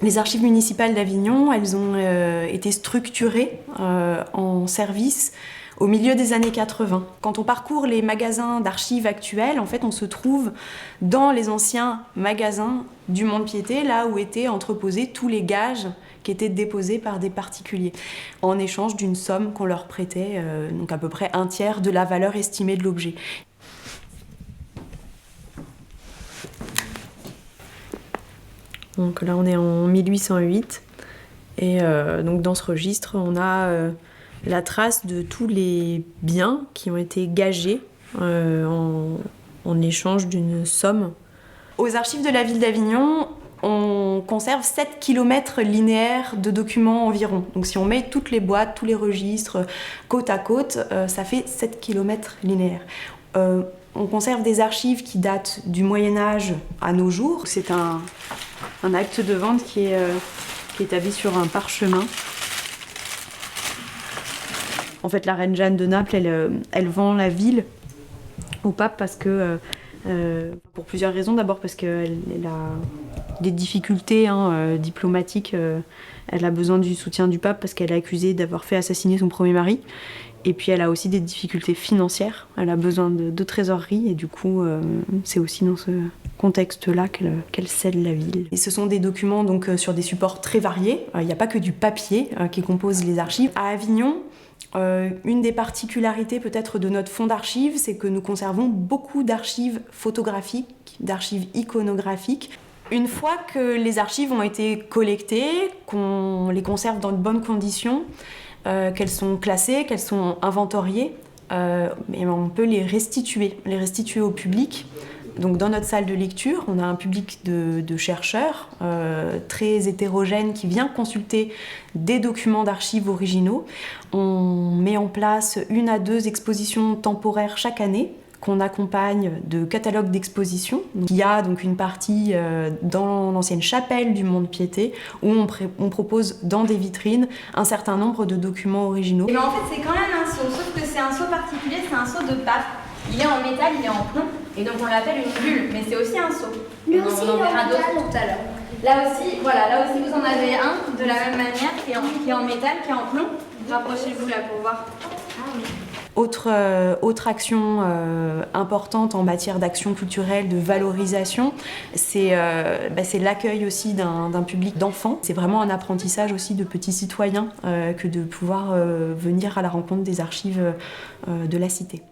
Les archives municipales d'Avignon, elles ont été structurées en services au milieu des années 80. Quand on parcourt les magasins d'archives actuels, en fait, on se trouve dans les anciens magasins du mont-de-piété, là où étaient entreposés tous les gages qui étaient déposés par des particuliers, en échange d'une somme qu'on leur prêtait, donc à peu près un tiers de la valeur estimée de l'objet. Donc là, on est en 1808. Et donc dans ce registre, on a la trace de tous les biens qui ont été gagés en échange d'une somme. Aux archives de la ville d'Avignon, on conserve 7 km linéaires de documents environ. Donc si on met toutes les boîtes, tous les registres côte à côte, ça fait 7 km linéaires. On conserve des archives qui datent du Moyen-Âge à nos jours. C'est un acte de vente qui est établi sur un parchemin. En fait, la reine Jeanne de Naples, elle vend la ville au pape parce que, pour plusieurs raisons. D'abord parce qu'elle a des difficultés diplomatiques. Elle a besoin du soutien du pape parce qu'elle est accusée d'avoir fait assassiner son premier mari. Et puis elle a aussi des difficultés financières. Elle a besoin de trésorerie et du coup, c'est aussi dans ce contexte-là qu'elle cède la ville. Et ce sont des documents donc sur des supports très variés. Il n'y a pas que du papier qui compose les archives. À Avignon, une des particularités peut-être de notre fonds d'archives, c'est que nous conservons beaucoup d'archives photographiques, d'archives iconographiques. Une fois que les archives ont été collectées, qu'on les conserve dans de bonnes conditions, qu'elles sont classées, qu'elles sont inventoriées, et on peut les restituer au public. Donc dans notre salle de lecture, on a un public de chercheurs très hétérogène qui vient consulter des documents d'archives originaux. On met en place 1 à 2 expositions temporaires chaque année qu'on accompagne de catalogues d'exposition. Il y a donc une partie dans l'ancienne chapelle du mont-de-piété où on propose dans des vitrines un certain nombre de documents originaux. Et ben en fait c'est quand même un seau, sauf que c'est un seau particulier, c'est un seau de pape. Il est en métal, il est en plomb, et donc on l'appelle une bulle, mais c'est aussi un seau. Lui aussi, on en verra d'autres tout à l'heure. Là aussi, voilà, là aussi vous en avez un de la même manière qui est en métal, qui est en plomb. Rapprochez-vous là pour voir. Autre action importante en matière d'action culturelle, de valorisation, c'est l'accueil aussi d'un public d'enfants. C'est vraiment un apprentissage aussi de petits citoyens que de pouvoir venir à la rencontre des archives de la cité.